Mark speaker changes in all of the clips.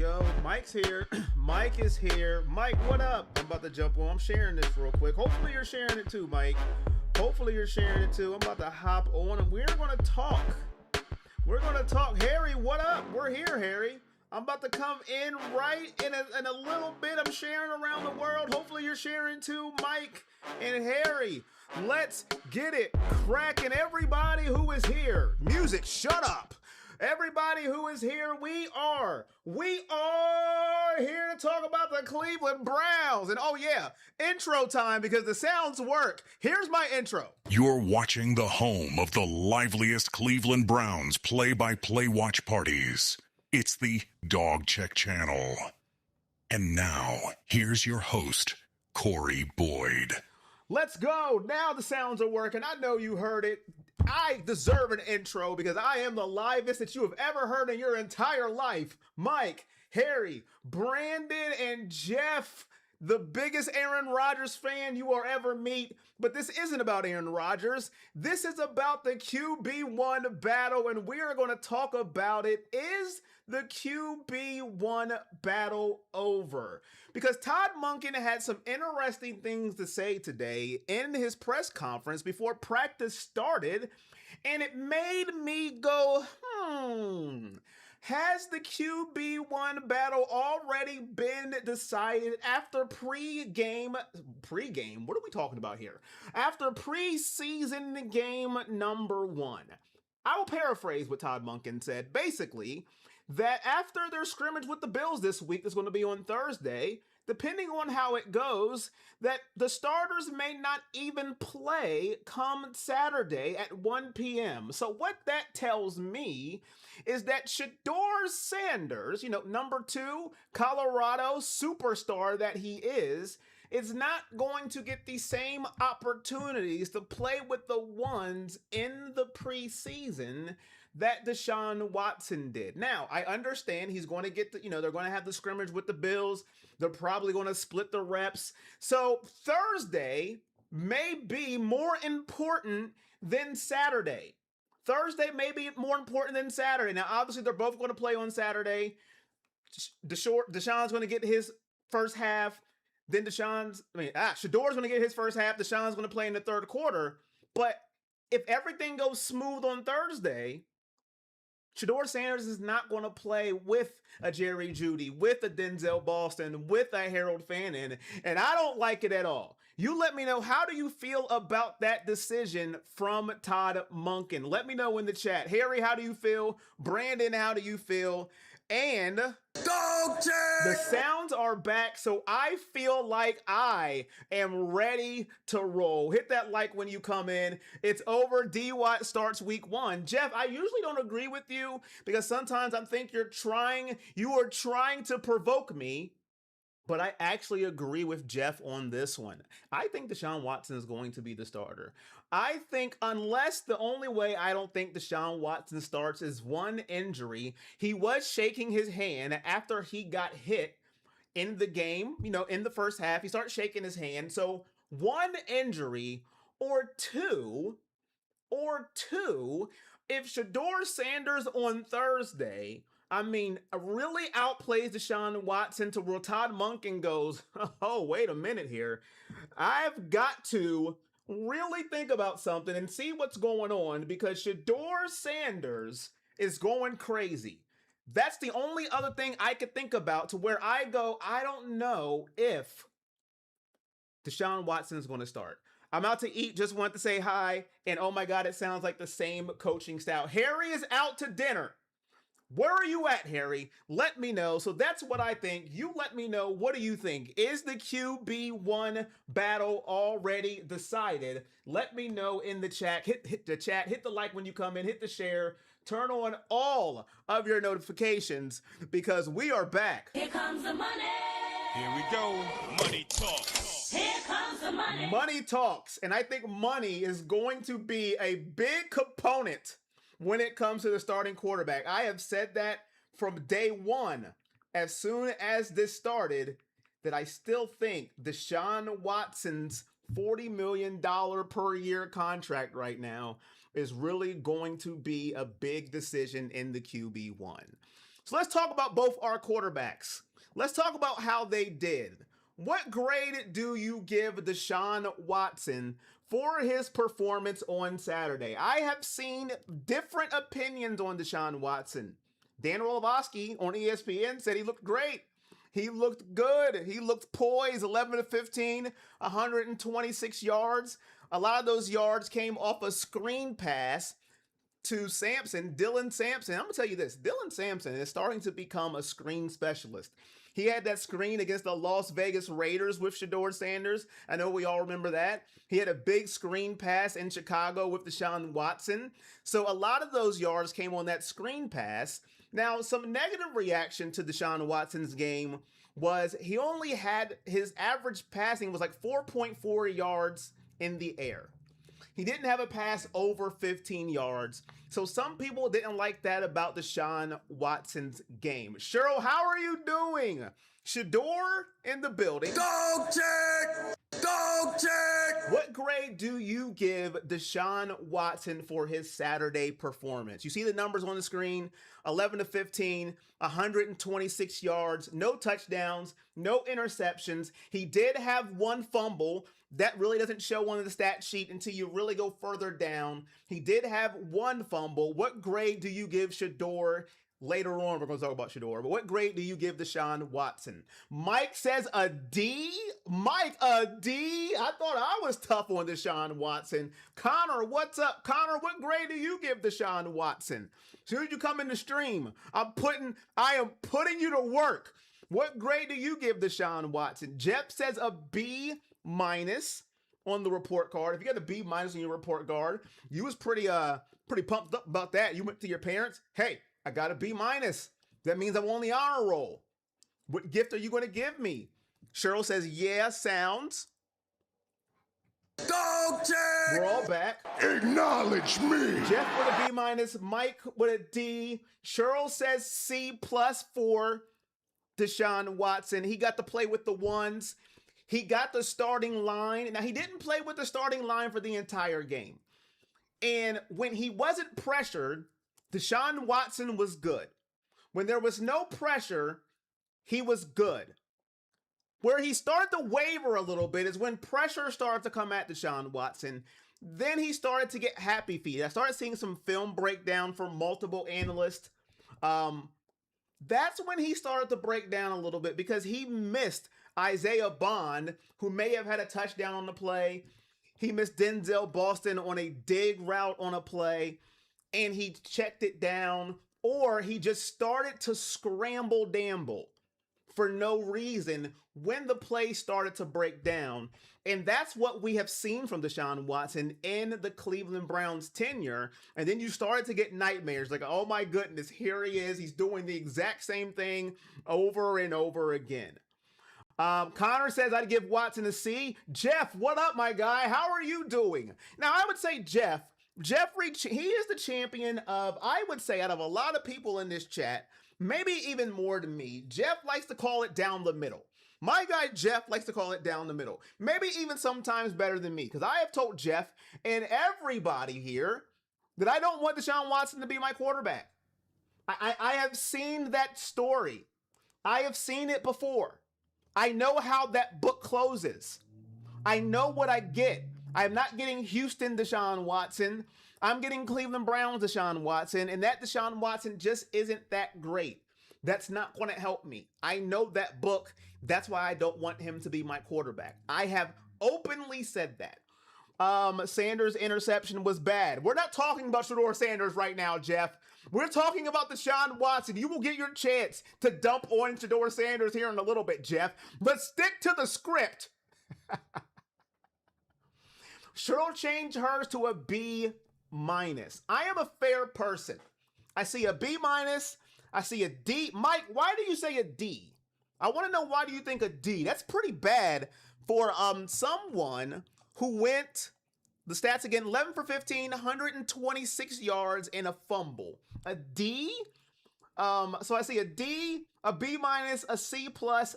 Speaker 1: yo. Mike's here. Mike is here. Mike, what up? I'm about to jump on. I'm sharing this real quick. Hopefully you're sharing it too, Mike. Hopefully you're sharing it too. I'm about to hop on and we're going to talk. Harry, what up? We're here, Harry. I'm about to come in right in a little bit. I'm sharing around the world. Hopefully you're sharing too, Mike and Harry. Let's get it cracking. Everybody who is here. Music, shut up. Everybody who is here, we are here to talk about the Cleveland Browns. And oh yeah, intro time because the sounds work. Here's my intro.
Speaker 2: You're watching the home of the liveliest Cleveland Browns play-by-play watch parties. It's the Dog Check Channel. And now, here's your host, Corey Boyd.
Speaker 1: Let's go. Now the sounds are working. I know you heard it. I deserve an intro because I am the livest that you have ever heard in your entire life. Mike, Harry, Brandon, and Jeff, the biggest Aaron Rodgers fan you will ever meet. But this isn't about Aaron Rodgers. This is about the QB1 battle, and we are going to talk about it. Is the QB1 battle over? Because Todd Monkin had some interesting things to say today in his press conference before practice started, and it made me go, has the QB1 battle already been decided after pre-game? What are we talking about here? After preseason game number 1. I will paraphrase what Todd Monkin said. Basically, that after their scrimmage with the Bills this week, that's going to be on Thursday, depending on how it goes, that the starters may not even play come Saturday at 1 p.m. So what that tells me is that Shedeur Sanders, number 2, Colorado superstar that he is not going to get the same opportunities to play with the ones in the preseason that Deshaun Watson did. Now, I understand he's going to get they're going to have the scrimmage with the Bills. They're probably going to split the reps. So Thursday may be more important than Saturday. Thursday may be more important than Saturday. Now, obviously, they're both going to play on Saturday. Deshaun's going to get his first half. Then Shedor's going to get his first half. Deshaun's going to play in the third quarter. But if everything goes smooth on Thursday, Shedeur Sanders is not going to play with a Jerry Jeudy, with a Denzel Boston, with a Harold Fannin, and I don't like it at all. You let me know, how do you feel about that decision from Todd Monkin? Let me know in the chat. Harry, how do you feel? Brandon, how do you feel? And
Speaker 2: Dog Check!
Speaker 1: The sounds are back, so I feel like I am ready to roll. Hit that like when you come in. It's over. D-Watt starts week 1. Jeff, I usually don't agree with you because sometimes I think you are trying to provoke me. But I actually agree with Jeff on this one. I think Deshaun Watson is going to be the starter. I think the only way I don't think Deshaun Watson starts is one injury. He was shaking his hand after he got hit in the game, in the first half. He started shaking his hand. So one injury or two, if Shedeur Sanders on Thursday really outplays Deshaun Watson to where Todd Monkin goes, oh, wait a minute here. I've got to really think about something and see what's going on because Shedeur Sanders is going crazy. That's the only other thing I could think about to where I go, I don't know if Deshaun Watson is going to start. I'm out to eat, just want to say hi, and oh my God, it sounds like the same coaching style. Harry is out to dinner. Where are you at, Harry? Let me know. So that's what I think. You let me know. What do you think? Is the QB1 battle already decided? Let me know in the chat. Hit the chat. Hit the like when you come in. Hit the share. Turn on all of your notifications because we are back.
Speaker 3: Here comes the money.
Speaker 4: Here we go. Money talks.
Speaker 3: Here comes the money.
Speaker 1: Money talks. And I think money is going to be a big component when it comes to the starting quarterback. I have said that from day one, as soon as this started, that I still think Deshaun Watson's $40 million per year contract right now is really going to be a big decision in the QB1. So let's talk about both our quarterbacks. Let's talk about how they did. What grade do you give Deshaun Watson for his performance on Saturday? I have seen different opinions on Deshaun Watson. Dan Orlovsky on ESPN said he looked great. He looked good. He looked poised, 11 to 15, 126 yards. A lot of those yards came off a screen pass to Dylan Sampson. I'm going to tell you this. Dylan Sampson is starting to become a screen specialist. He had that screen against the Las Vegas Raiders with Shedeur Sanders. I know we all remember that. He had a big screen pass in Chicago with Deshaun Watson. So a lot of those yards came on that screen pass. Now, some negative reaction to Deshaun Watson's game was he only had his average passing was like 4.4 yards in the air. He didn't have a pass over 15 yards. So some people didn't like that about Deshaun Watson's game. Cheryl, how are you doing? Shedeur in the building.
Speaker 5: Dog check! Dog check!
Speaker 1: What grade do you give Deshaun Watson for his Saturday performance? You see the numbers on the screen, 11 to 15, 126 yards, no touchdowns, no interceptions. He did have one fumble. That really doesn't show on the stat sheet until you really go further down. He did have one fumble. What grade do you give Shedeur? Later on, we're going to talk about Shedeur, but what grade do you give Deshaun Watson? Mike says a D. Mike, a D? I thought I was tough on Deshaun Watson. Connor, what's up? Connor, what grade do you give Deshaun Watson? As soon as you come in the stream, I am putting you to work. What grade do you give Deshaun Watson? Jeff says a B- on the report card. If you got a B- on your report card, you was pretty pumped up about that. You went to your parents, hey, I got a B-. That means I'm on the honor roll. What gift are you going to give me? Cheryl says, yeah, sounds.
Speaker 5: Dog check!
Speaker 1: We're all back.
Speaker 5: Acknowledge me!
Speaker 1: Jeff with a B-, Mike with a D. Cheryl says C+ for Deshaun Watson. He got to play with the ones. He got the starting line. Now, he didn't play with the starting line for the entire game. And when he wasn't pressured, Deshaun Watson was good. When there was no pressure, he was good. Where he started to waver a little bit is when pressure started to come at Deshaun Watson. Then he started to get happy feet. I started seeing some film breakdown from multiple analysts. That's when he started to break down a little bit because he missed Isaiah Bond, who may have had a touchdown on the play. He missed Denzel Boston on a dig route on a play, and he checked it down, or he just started to scramble damble for no reason when the play started to break down. And that's what we have seen from Deshaun Watson in the Cleveland Browns tenure. And then you started to get nightmares like, oh my goodness, here he is. He's doing the exact same thing over and over again. Connor says I'd give Watson a C. Jeff, what up, my guy? How are you doing? Now, I would say Jeffrey, he is the champion of, I would say, out of a lot of people in this chat, maybe even more than me, Jeff likes to call it down the middle. My guy Jeff likes to call it down the middle. Maybe even sometimes better than me, because I have told Jeff and everybody here that I don't want Deshaun Watson to be my quarterback. I have seen that story. I have seen it before. I know how that book closes. I know what I get. I'm not getting Houston Deshaun Watson. I'm getting Cleveland Browns Deshaun Watson, and that Deshaun Watson just isn't that great. That's not going to help me. I know that book. That's why I don't want him to be my quarterback. I have openly said that. Sanders' interception was bad. We're not talking about Shedeur Sanders right now, Jeff. We're talking about Deshaun Watson. You will get your chance to dump on Shedeur Sanders here in a little bit, Jeff. But stick to the script. Cheryl changed hers to a B-. I am a fair person. I see a B-. I see a D. Mike, why do you say a D? I want to know, why do you think a D? That's pretty bad for someone who went, the stats again, 11 for 15, 126 yards and a fumble. A D? So I see a D, a B-, a C+,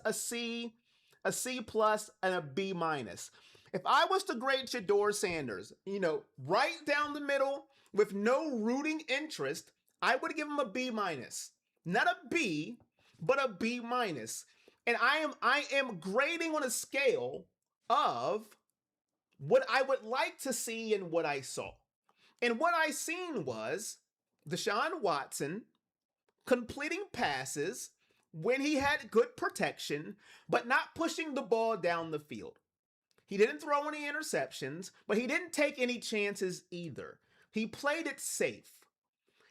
Speaker 1: a C, a C+, and a B-. If I was to grade Shedeur Sanders, right down the middle with no rooting interest, I would give him a B-. not a B, but a B minus. And I am grading on a scale of what I would like to see and what I saw. And what I seen was Deshaun Watson completing passes when he had good protection, but not pushing the ball down the field. He didn't throw any interceptions, but he didn't take any chances either. He played it safe.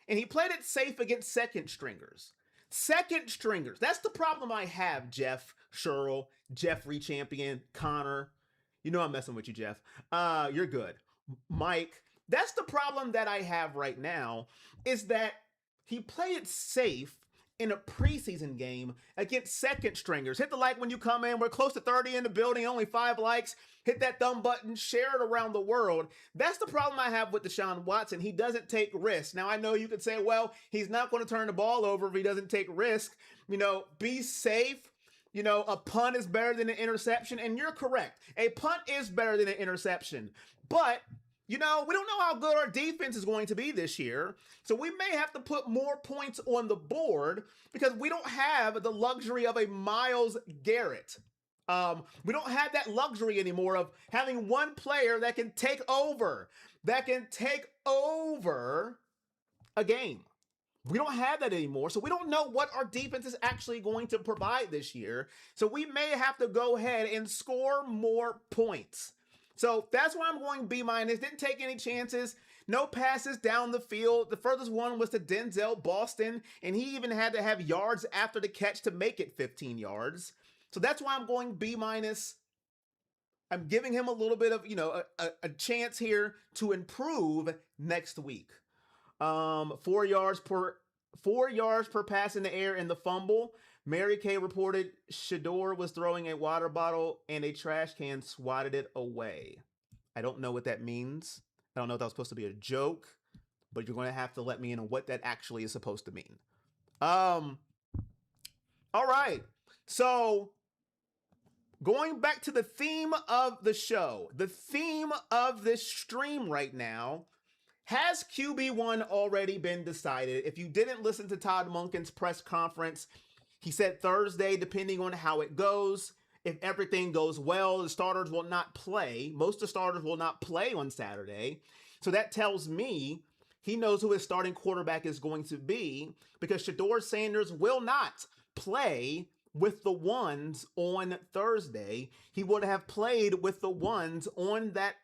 Speaker 1: And he played it safe against second stringers. Second stringers. That's the problem I have, Jeff Sherrill, Jeffrey Champion, Connor. You know I'm messing with you, Jeff. You're good. Mike, that's the problem that I have right now, is that he played it safe in a preseason game against second stringers. Hit the like when you come in. We're close to 30 in the building, only 5 likes. Hit that thumb button, share it around the world. That's the problem I have with Deshaun Watson. He doesn't take risks. Now, I know you could say, well, he's not going to turn the ball over if he doesn't take risk. Be safe. A punt is better than an interception, and you're correct. A punt is better than an interception. But we don't know how good our defense is going to be this year, so we may have to put more points on the board because we don't have the luxury of a Myles Garrett. We don't have that luxury anymore of having one player that can take over a game. We don't have that anymore, so we don't know what our defense is actually going to provide this year, so we may have to go ahead and score more points. So that's why I'm going B minus. Didn't take any chances. No passes down the field. The furthest one was to Denzel Boston, and he even had to have yards after the catch to make it 15 yards. So that's why I'm going B minus. I'm giving him a little bit of, a chance here to improve next week. 4 yards per pass in the air in the fumble. Mary Kay reported Shedeur was throwing a water bottle and a trash can swatted it away. I don't know what that means. I don't know if that was supposed to be a joke, but you're going to have to let me know what that actually is supposed to mean. All right. So going back to the theme of the show, the theme of this stream right now, has QB1 already been decided? If you didn't listen to Todd Monkin's press conference, he said Thursday, depending on how it goes, if everything goes well, the starters will not play. Most of the starters will not play on Saturday. So that tells me he knows who his starting quarterback is going to be, because Shedeur Sanders will not play with the ones on Thursday. He would have played with the ones on that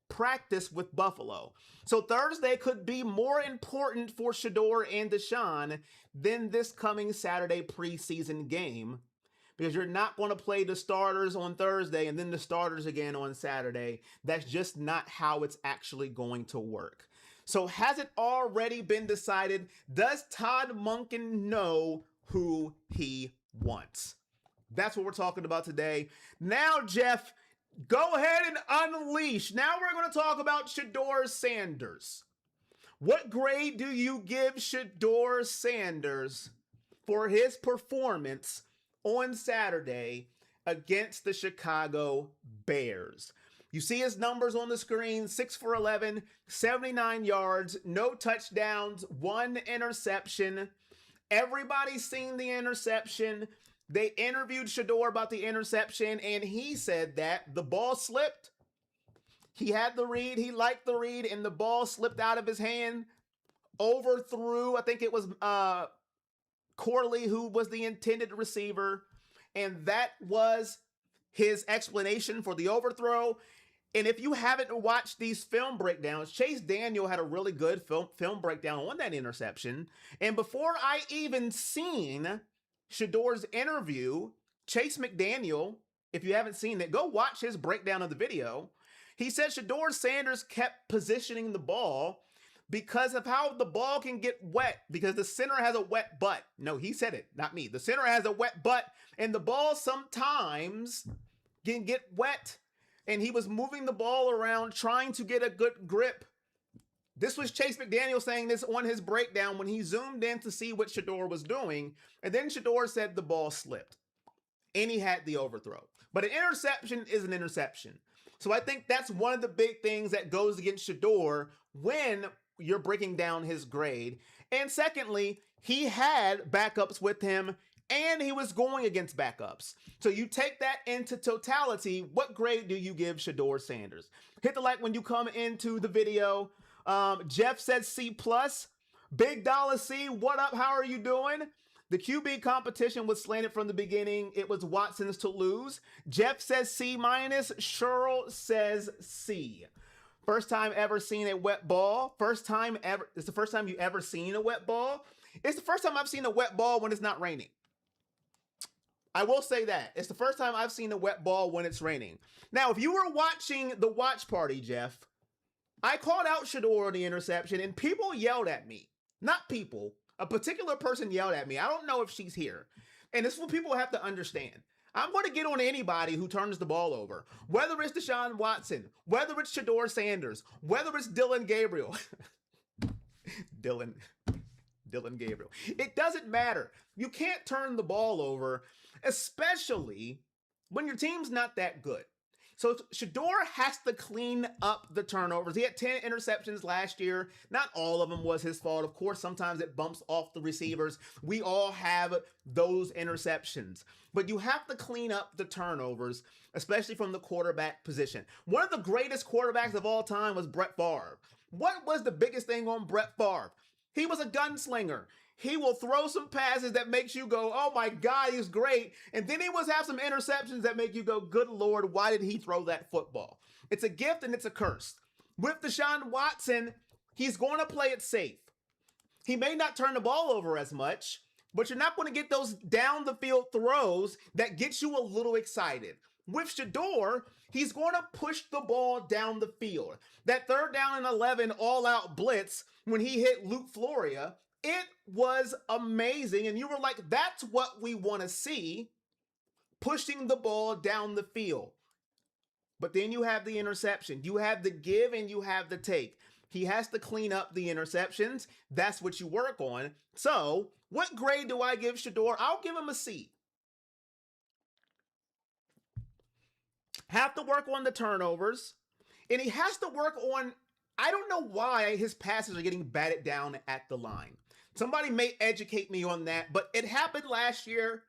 Speaker 1: practice with Buffalo. So Thursday could be more important for Shedeur and Deshaun than this coming Saturday preseason game, because you're not going to play the starters on Thursday and then the starters again on Saturday. That's just not how it's actually going to work. So has it already been decided? Does Todd Monkin know who he wants? That's what we're talking about today. Now, Jeff, go ahead and unleash. Now we're going to talk about Shedeur Sanders. What grade do you give Shedeur Sanders for his performance on Saturday against the Chicago Bears? You see his numbers on the screen: 6 for 11, 79 yards, no touchdowns, 1 interception. Everybody's seen the interception. They interviewed Shedeur about the interception, and he said that the ball slipped. He had the read, he liked the read, and the ball slipped out of his hand, overthrew. I think it was Corley who was the intended receiver, and that was his explanation for the overthrow. And if you haven't watched these film breakdowns, Chase Daniel had a really good film breakdown on that interception. And before I even seen Shedeur's interview, Chase McDaniel, if you haven't seen it, go watch his breakdown of the video. He said Shedeur Sanders kept positioning the ball because of how the ball can get wet, because the center has a wet butt. No, he said it, not me. The center has a wet butt, and the ball sometimes can get wet, and he was moving the ball around trying to get a good grip. This was Chase McDaniel saying this on his breakdown when he zoomed in to see what Shedeur was doing, and then Shedeur said the ball slipped, and he had the overthrow. But an interception is an interception. So I think that's one of the big things that goes against Shedeur when you're breaking down his grade. And secondly, he had backups with him and he was going against backups. So you take that into totality. What grade do you give Shedeur Sanders? Hit the like when you come into the video. Jeff says C+. Big Dollar C, what up? How are you doing? The QB competition was slanted from the beginning. It was Watson's to lose. Jeff says C-. Cheryl says C. First time ever seen a wet ball. First time ever. It's the first time you ever seen a wet ball. It's the first time I've seen a wet ball when it's not raining. I will say that. It's the first time I've seen a wet ball when it's raining. Now, if you were watching the watch party, Jeff, I called out Shedeur on the interception and people yelled at me. Not people. A particular person yelled at me. I don't know if she's here. And this is what people have to understand. I'm going to get on anybody who turns the ball over. Whether it's Deshaun Watson, whether it's Shedeur Sanders, whether it's Dylan Gabriel. Dylan Gabriel. It doesn't matter. You can't turn the ball over, especially when your team's not that good. So Shedeur has to clean up the turnovers. He had 10 interceptions last year. Not all of them was his fault. Of course, sometimes it bumps off the receivers. We all have those interceptions. But you have to clean up the turnovers, especially from the quarterback position. One of the greatest quarterbacks of all time was Brett Favre. What was the biggest thing on Brett Favre? He was a gunslinger. He will throw some passes that makes you go, oh my God, he's great. And then he will have some interceptions that make you go, good Lord, why did he throw that football? It's a gift and it's a curse. With Deshaun Watson, he's going to play it safe. He may not turn the ball over as much, but you're not going to get those down the field throws that get you a little excited. With Shedeur, he's going to push the ball down the field. That 3rd down and 11 all-out blitz when he hit Luke Floria, it was amazing. And you were like, that's what we want to see, pushing the ball down the field. But then you have the interception. You have the give and you have the take. He has to clean up the interceptions. That's what you work on. So what grade do I give Shedeur? I'll give him a C. Have to work on the turnovers. And he has to work on, I don't know why his passes are getting batted down at the line. Somebody may educate me on that, but it happened last year.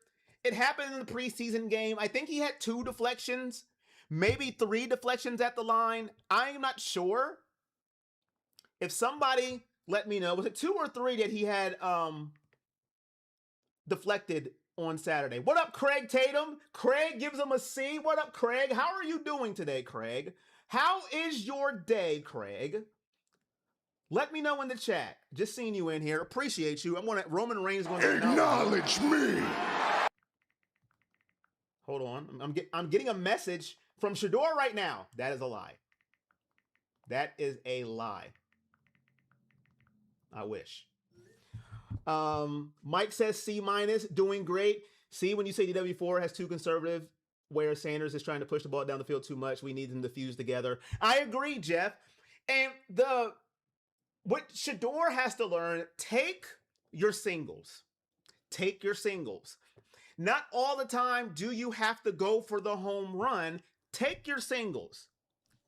Speaker 1: It happened in the preseason game. I think he had 2 deflections, maybe 3 deflections at the line. I'm not sure. If somebody let me know, was it 2 or 3 that he had deflected on Saturday? What up, Craig Tatum? Craig gives him a C. What up, Craig? How are you doing today, Craig? How is your day, Craig? Let me know in the chat. Just seeing you in here. Appreciate you. Roman Reigns going to
Speaker 5: Acknowledge me.
Speaker 1: Hold on. I'm getting a message from Shedeur right now. That is a lie. That is a lie. I wish. Mike says C-, doing great. See, when you say DW4 has too conservative, where Sanders is trying to push the ball down the field too much, we need them to fuse together. I agree, Jeff. And what Shedeur has to learn, take your singles. Take your singles. Not all the time do you have to go for the home run. Take your singles.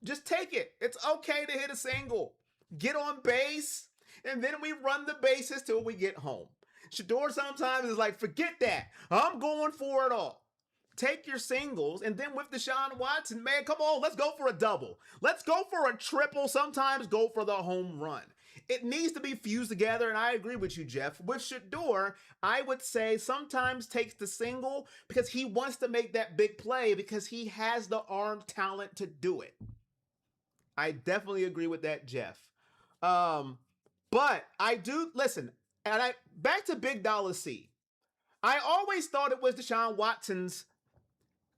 Speaker 1: Just take it. It's okay to hit a single. Get on base, and then we run the bases till we get home. Shedeur sometimes is like, forget that. I'm going for it all. Take your singles, and then with Deshaun Watson, man, come on, let's go for a double. Let's go for a triple. Sometimes go for the home run. It needs to be fused together, and I agree with you, Jeff. With Shedeur, I would say sometimes takes the single because he wants to make that big play because he has the arm talent to do it. I definitely agree with that, Jeff. But I do, listen, and back to Big Dollar C. I always thought it was Deshaun Watson's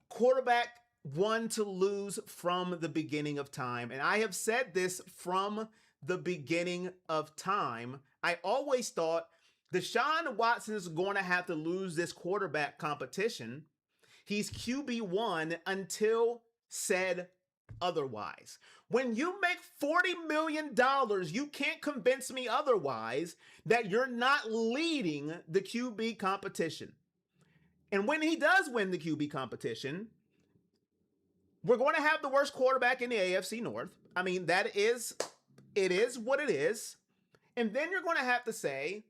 Speaker 1: quarterback one to lose from the beginning of time. And I have said this from the beginning of time. I always thought Deshaun Watson is going to have to lose this quarterback competition. He's QB1 until said otherwise. When you make $40 million, you can't convince me otherwise that you're not leading the QB competition. And when he does win the QB competition, we're going to have the worst quarterback in the AFC North. I mean, it is what it is. And then you're going to have to say,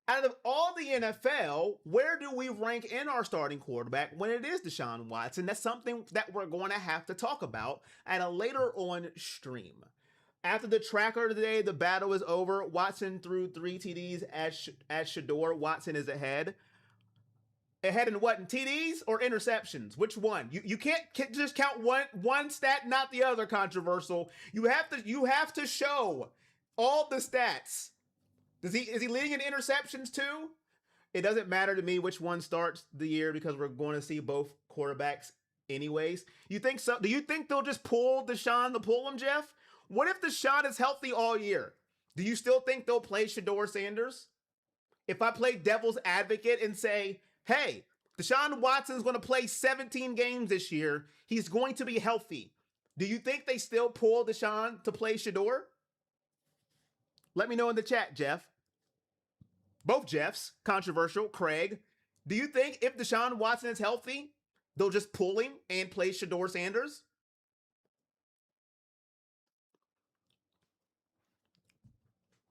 Speaker 1: Out of all the NFL, where do we rank in our starting quarterback when it is Deshaun Watson? That's something that we're going to have to talk about at a later on stream. After the tracker today, the battle is over. Watson threw 3 TDs as Shedeur. Watson is ahead. Ahead in what? In TDs or interceptions? Which one? You can't just count one stat, not the other. Controversial. You have to show all the stats. Is he leading in interceptions too? It doesn't matter to me which one starts the year because we're going to see both quarterbacks anyways. You think so? Do you think they'll just pull Deshaun to pull him, Jeff? What if Deshaun is healthy all year? Do you still think they'll play Shedeur Sanders? If I play devil's advocate and say, hey, Deshaun Watson's going to play 17 games this year, he's going to be healthy. Do you think they still pull Deshaun to play Shedeur? Let me know in the chat, Jeff. Both Jeffs, controversial, Craig. Do you think if Deshaun Watson is healthy, they'll just pull him and play Shedeur Sanders?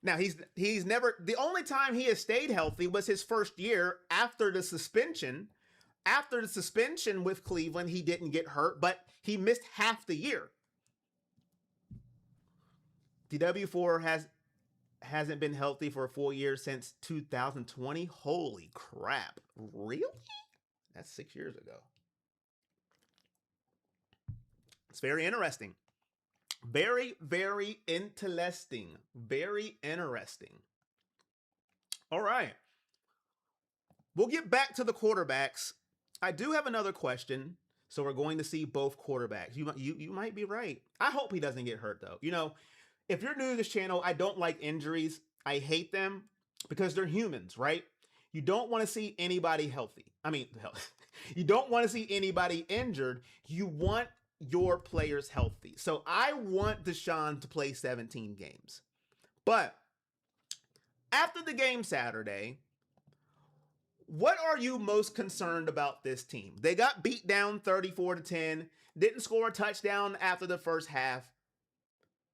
Speaker 1: Now, he's never, the only time he has stayed healthy was his first year after the suspension. After the suspension with Cleveland, he didn't get hurt, but he missed half the year. DW4 hasn't been healthy for a full year since 2020. Holy crap. Really? That's 6 years ago. It's very interesting. Very, very interesting. Very interesting. All right. We'll get back to the quarterbacks. I do have another question. So we're going to see both quarterbacks. You might be right. I hope he doesn't get hurt, though. You know, if you're new to this channel, I don't like injuries. I hate them because they're humans, right? You don't want to see anybody healthy. You don't want to see anybody injured. You want your players healthy. So I want Deshaun to play 17 games. But after the game Saturday, what are you most concerned about this team? They got beat down 34-10, didn't score a touchdown after the first half.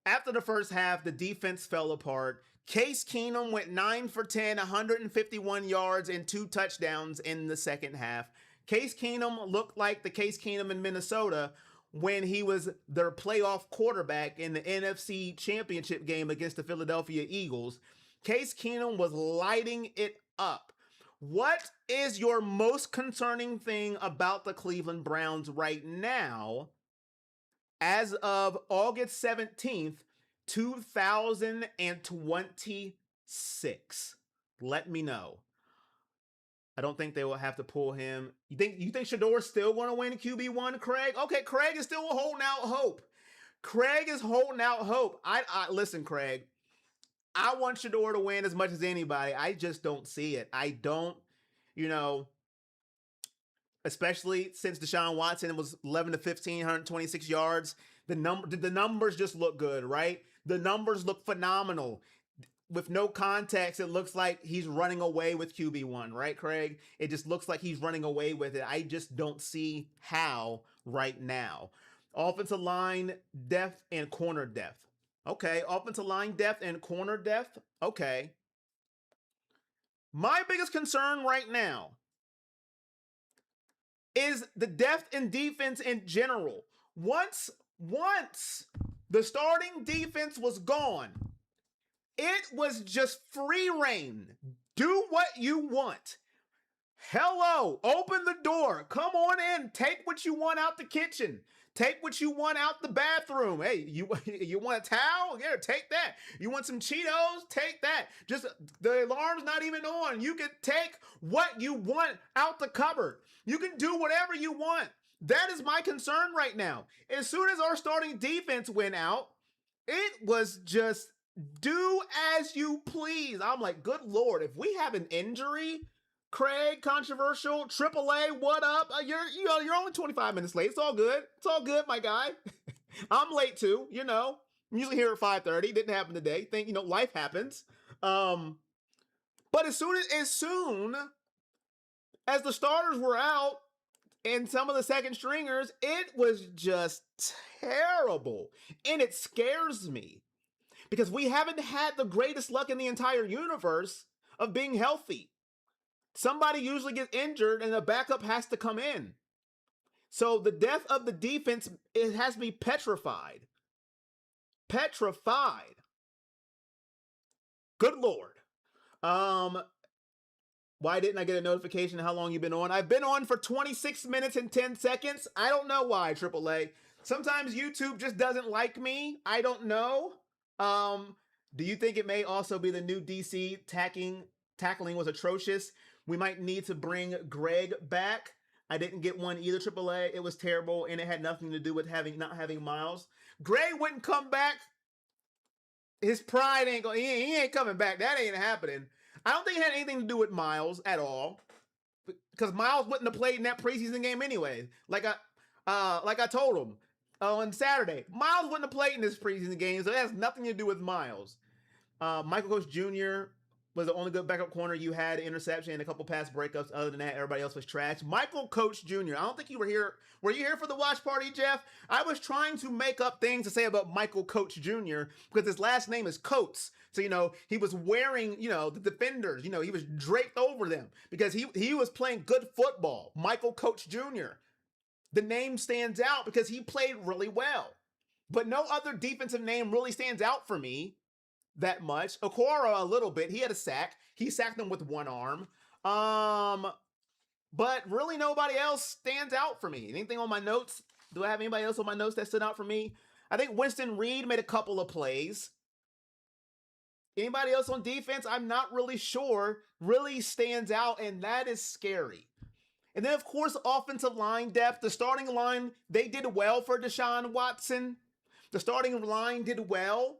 Speaker 1: After the first half, the defense fell apart. Case Keenum went 9 for 10, 151 yards and 2 touchdowns in the second half. Case Keenum looked like the Case Keenum in Minnesota when he was their playoff quarterback in the NFC Championship game against the Philadelphia Eagles. Case Keenum was lighting it up. What is your most concerning thing about the Cleveland Browns right now as of August 17th, 2026? Let me know. I don't think they will have to pull him. You think Shedeur's still going to win QB1, Craig? Okay, Craig is still holding out hope. Craig is holding out hope. I listen, Craig. I want Shedeur to win as much as anybody. I just don't see it. I don't, especially since Deshaun Watson was 11 to 15, 126 yards. The numbers just look good, right? The numbers look phenomenal. With no context, it looks like he's running away with QB1, right, Craig? It just looks like he's running away with it. I just don't see how right now. Offensive line depth and corner depth. Okay, offensive line depth and corner depth. Okay. My biggest concern right now is the depth in defense in general. Once the starting defense was gone, it was just free reign. Do what you want. Hello, open the door. Come on in. Take what you want out the kitchen. Take what you want out the bathroom. Hey, you want a towel? Here, take that. You want some Cheetos? Take that. Just the alarm's not even on. You can take what you want out the cupboard. You can do whatever you want. That is my concern right now. As soon as our starting defense went out, it was just do as you please. I'm like, good Lord, if we have an injury, Craig, controversial, AAA, what up? You're only 25 minutes late. It's all good. It's all good, my guy. I'm late too, I'm usually here at 5:30. Didn't happen today. Life happens. But as soon as the starters were out and some of the second stringers, it was just terrible. And it scares me because we haven't had the greatest luck in the entire universe of being healthy. Somebody usually gets injured and the backup has to come in. So the death of the defense, it has me petrified. Petrified. Good Lord. Why didn't I get a notification how long you've been on? I've been on for 26 minutes and 10 seconds. I don't know why, AAA. Sometimes YouTube just doesn't like me. I don't know. Do you think it may also be the new DC tackling was atrocious? We might need to bring Greg back. I didn't get one either, AAA. It was terrible, and it had nothing to do with not having Miles. Greg wouldn't come back. His pride ain't going. He ain't coming back. That ain't happening. I don't think it had anything to do with Miles at all, because Miles wouldn't have played in that preseason game anyway. Like I told him on Saturday, Miles wouldn't have played in this preseason game, so it has nothing to do with Miles. Michael Coach Jr. was the only good backup corner. You had an interception and a couple pass breakups. Other than that, everybody else was trash. Michael Coach Jr. I don't think you were here. Were you here for the watch party, Jeff? I was trying to make up things to say about Michael Coach Jr. because his last name is Coates. So, he was wearing, the defenders. He was draped over them because he was playing good football. Michael Coach Jr. The name stands out because he played really well. But no other defensive name really stands out for me that much. Okoro a little bit. He had a sack. He sacked him with one arm. But really nobody else stands out for me. Anything on my notes? Do I have anybody else on my notes that stood out for me? I think Winston Reed made a couple of plays. Anybody else on defense? I'm not really sure. Really stands out, and that is scary. And then, of course, offensive line depth. The starting line, they did well for Deshaun Watson. The starting line did well.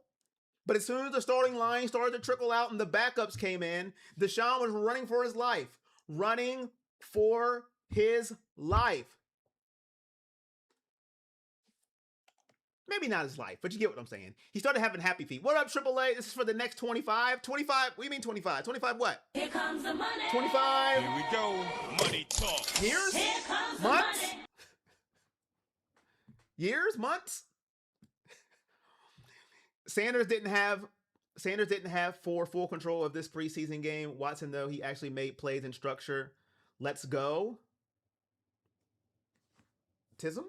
Speaker 1: But as soon as the starting line started to trickle out and the backups came in, Deshaun was running for his life. Running for his life. Maybe not his life, but you get what I'm saying. He started having happy feet. What up, AAA? This is for the next 25. 25? What do you mean 25? 25 what?
Speaker 3: Here comes the money.
Speaker 1: 25
Speaker 4: Here we go. Money talk.
Speaker 1: years?
Speaker 3: Here comes the
Speaker 1: Months?
Speaker 3: money.
Speaker 1: Years? Months? Sanders didn't have full control of this preseason game. Watson, though, he actually made plays in structure. Let's go. Tism?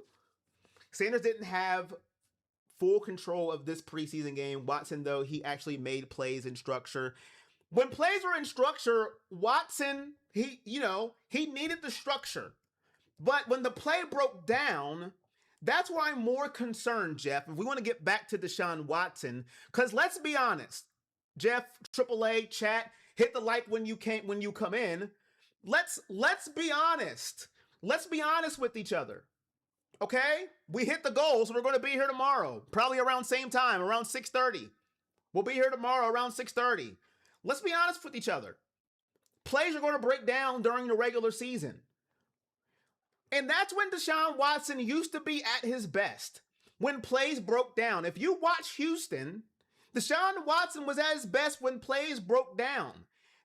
Speaker 1: Sanders didn't have full control of this preseason game. Watson, though, he actually made plays in structure. When plays were in structure, Watson, he needed the structure. But when the play broke down, that's where I'm more concerned, Jeff. If we want to get back to Deshaun Watson, because let's be honest, Jeff, AAA, chat, hit the like when you come in. Let's be honest. Let's be honest with each other. Okay? We hit the goal, so we're going to be here tomorrow. Probably around same time, around 6:30. We'll be here tomorrow around 6:30. Let's be honest with each other. Plays are going to break down during the regular season. And that's when Deshaun Watson used to be at his best. When plays broke down. If you watch Houston, Deshaun Watson was at his best when plays broke down.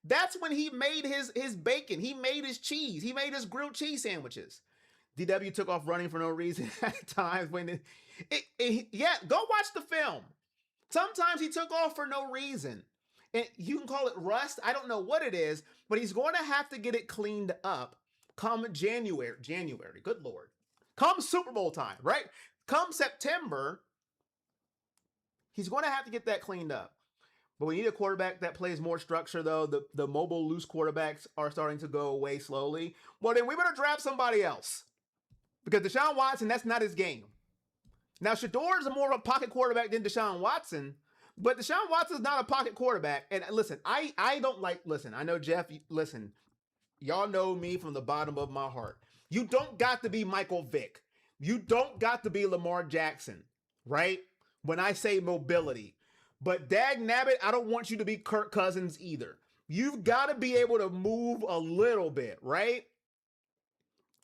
Speaker 1: That's when he made his bacon. He made his cheese. He made his grilled cheese sandwiches. DW took off running for no reason at times when go watch the film. Sometimes he took off for no reason. And you can call it rust. I don't know what it is, but he's going to have to get it cleaned up come January. Good Lord. Come Super Bowl time, right? Come September, he's going to have to get that cleaned up. But we need a quarterback that plays more structure, though. The mobile, loose quarterbacks are starting to go away slowly. Well, then we better draft somebody else. Because Deshaun Watson, that's not his game. Now, Shedeur is more of a pocket quarterback than Deshaun Watson. But Deshaun Watson's not a pocket quarterback. And listen, I know Jeff, listen, y'all know me from the bottom of my heart. You don't got to be Michael Vick. You don't got to be Lamar Jackson, right? When I say mobility. But dag nabbit, I don't want you to be Kirk Cousins either. You've got to be able to move a little bit, right?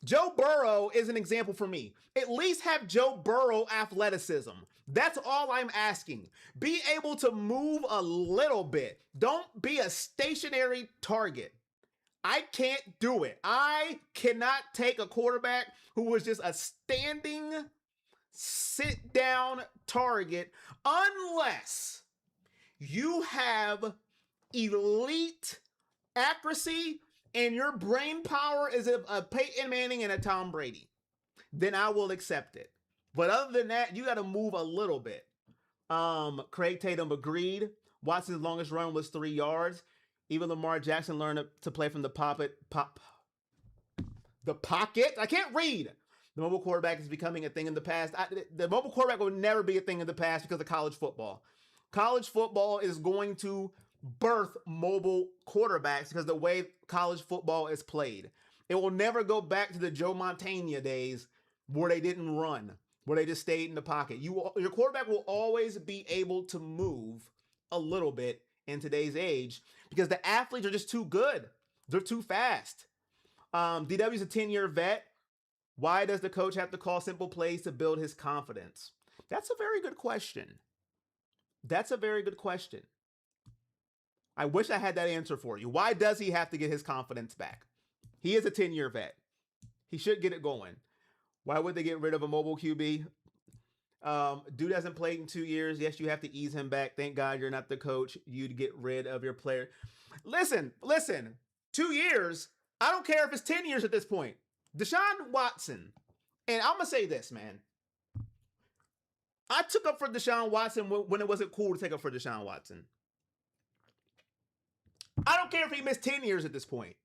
Speaker 1: Joe Burrow is an example for me. At least have Joe Burrow athleticism. That's all I'm asking. Be able to move a little bit. Don't be a stationary target. I can't do it. I cannot take a quarterback who was just a standing, sit-down target unless you have elite accuracy and your brain power is a Peyton Manning and a Tom Brady, then I will accept it. But other than that, you got to move a little bit. Craig Tatum agreed. Watson's longest run was 3 yards. Even Lamar Jackson learned to play from the pocket. I can't read. The mobile quarterback is becoming a thing in the past. The mobile quarterback will never be a thing in the past because of college football. College football is going to birth mobile quarterbacks because the way college football is played. It will never go back to the Joe Montana days where they didn't run, where they just stayed in the pocket. Your quarterback will always be able to move a little bit in today's age because the athletes are just too good. They're too fast. DW's a 10-year vet. Why does the coach have to call simple plays to build his confidence? That's a very good question. That's a very good question. I wish I had that answer for you. Why does he have to get his confidence back? He is a 10-year vet. He should get it going. Why would they get rid of a mobile QB? Dude hasn't played in 2 years. Yes, you have to ease him back. Thank God you're not the coach. You'd get rid of your player. Listen. 2 years. I don't care if it's 10 years at this point. Deshaun Watson. And I'm going to say this, man. I took up for Deshaun Watson when it wasn't cool to take up for Deshaun Watson. I don't care if he missed 10 years at this point.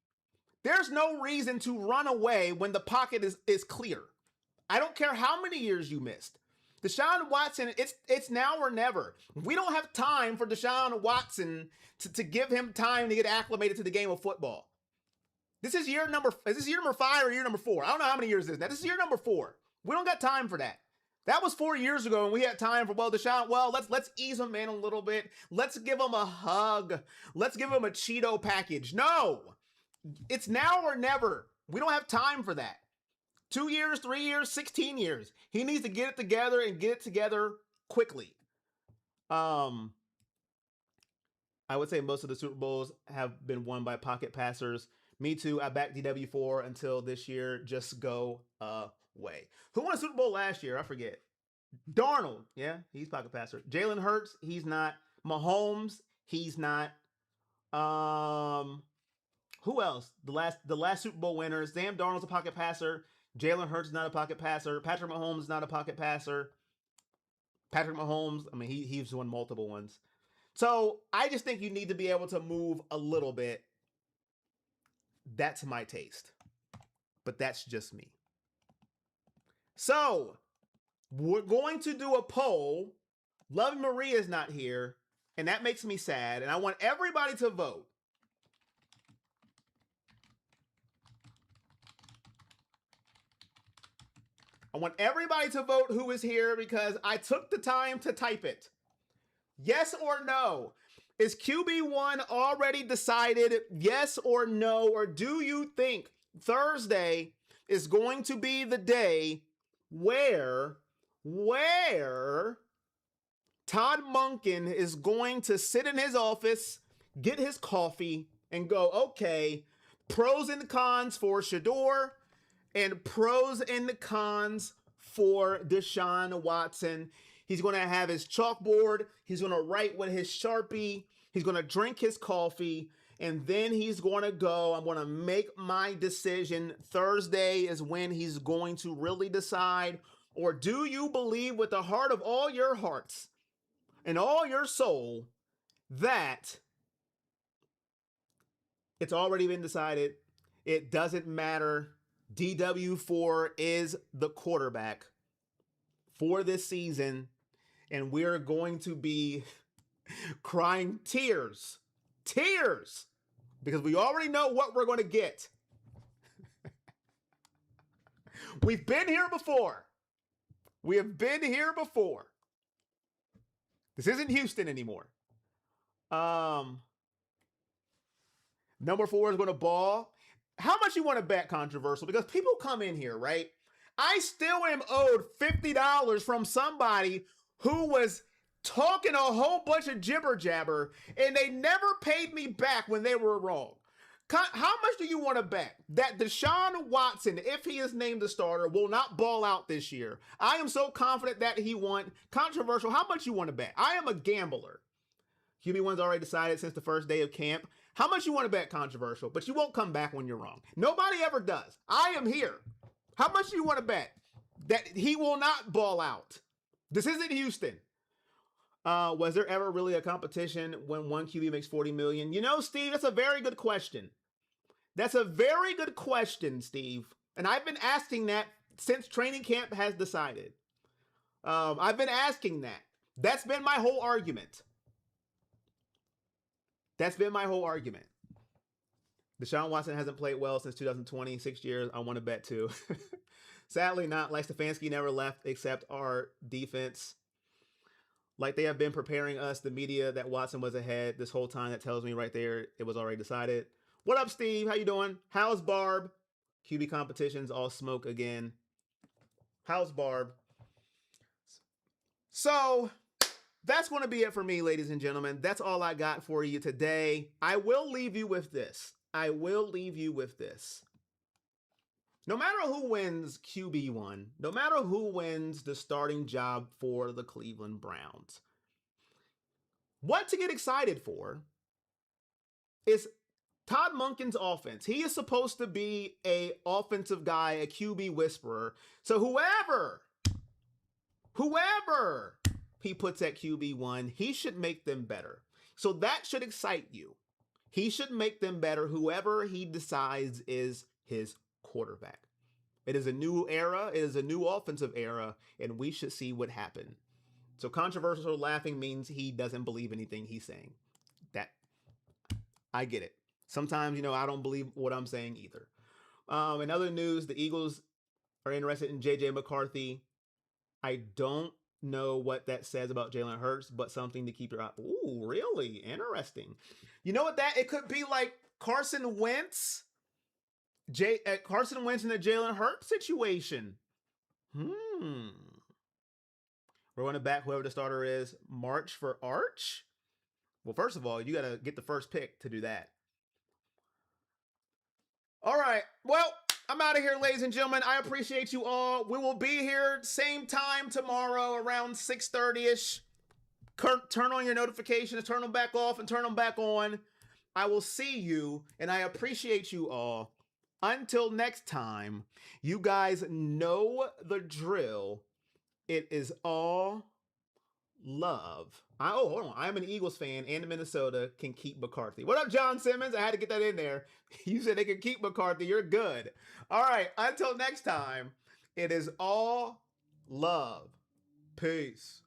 Speaker 1: There's no reason to run away when the pocket is clear. I don't care how many years you missed. Deshaun Watson, it's now or never. We don't have time for Deshaun Watson to give him time to get acclimated to the game of football. Is this year number 5 or year number 4? I don't know how many years this is. This is year number 4. We don't got time for that. That was 4 years ago, and we had time for, Deshaun, let's ease him in a little bit. Let's give him a hug. Let's give him a Cheeto package. No, it's now or never. We don't have time for that. 2 years, 3 years, 16 years. He needs to get it together and get it together quickly. I would say most of the Super Bowls have been won by pocket passers. Me too. I backed DW4 until this year. Just go away. Who won a Super Bowl last year? I forget. Darnold. Yeah, he's pocket passer. Jalen Hurts. He's not. Mahomes. He's not. Who else? The last Super Bowl winners. Sam Darnold's a pocket passer. Jalen Hurts is not a pocket passer. Patrick Mahomes is not a pocket passer. Patrick Mahomes, I mean, he's won multiple ones. So I just think you need to be able to move a little bit. That's my taste. But that's just me. So we're going to do a poll. Love Maria is not here, and that makes me sad. And I want everybody to vote. I want everybody to vote who is here because I took the time to type it. Yes or no? Is QB1 already decided? Yes or no? Or do you think Thursday is going to be the day where Todd Monkin is going to sit in his office, get his coffee, and go, okay, pros and cons for Shedeur, and pros and cons for Deshaun Watson. He's going to have his chalkboard. He's going to write with his Sharpie. He's going to drink his coffee. And then he's going to go. I'm going to make my decision. Thursday is when he's going to really decide. Or do you believe with the heart of all your hearts and all your soul that it's already been decided? It doesn't matter. DW4 is the quarterback for this season, and we're going to be crying tears, because we already know what we're going to get. We've been here before. We have been here before. This isn't Houston anymore. Number 4 is going to ball. How much you want to bet, controversial? Because people come in here, right? I still am owed $50 from somebody who was talking a whole bunch of jibber jabber, and they never paid me back when they were wrong. How much do you want to bet that Deshaun Watson, if he is named the starter, will not ball out this year? I am so confident that he won. Controversial, how much you want to bet? I am a gambler. QB1's already decided since the first day of camp. How much you want to bet controversial, but you won't come back when you're wrong. Nobody ever does. I am here. How much do you want to bet that he will not ball out? This isn't Houston. Was there ever really a competition when one QB makes $40 million? You know, Steve, that's a very good question. That's a very good question, Steve. And I've been asking that since training camp has decided. I've been asking that. That's been my whole argument. That's been my whole argument. Deshaun Watson hasn't played well since 2020, 6 years. I want to bet too. Sadly not. Like Stefanski never left except our defense. Like they have been preparing us, the media, that Watson was ahead this whole time. That tells me right there it was already decided. What up, Steve? How you doing? How's Barb? QB competitions all smoke again. How's Barb? So that's going to be it for me, ladies and gentlemen. That's all I got for you today. I will leave you with this. No matter who wins QB1, no matter who wins the starting job for the Cleveland Browns, what to get excited for is Todd Monkin's offense. He is supposed to be an offensive guy, a QB whisperer. So whoever he puts at QB1, he should make them better. So that should excite you. He should make them better, whoever he decides is his quarterback. It is a new era. It is a new offensive era, and we should see what happened. So controversial laughing means he doesn't believe anything he's saying. That, I get it. Sometimes, I don't believe what I'm saying either. In other news, the Eagles are interested in J.J. McCarthy. I don't know what that says about Jalen Hurts, but something to keep your eye. Ooh, really? Interesting. You know what it could be like Carson Wentz? Carson Wentz in the Jalen Hurts situation. We're going to back whoever the starter is. March for Arch? Well, first of all, you got to get the first pick to do that. All right. Well, I'm out of here, ladies and gentlemen. I appreciate you all. We will be here same time tomorrow around 6:30-ish. Turn on your notifications, turn them back off, and turn them back on. I will see you, and I appreciate you all. Until next time, you guys know the drill. It is all love. Hold on. I'm an Eagles fan, and Minnesota can keep McCarthy. What up, John Simmons? I had to get that in there. You said they can keep McCarthy. You're good. All right. Until next time, it is all love. Peace.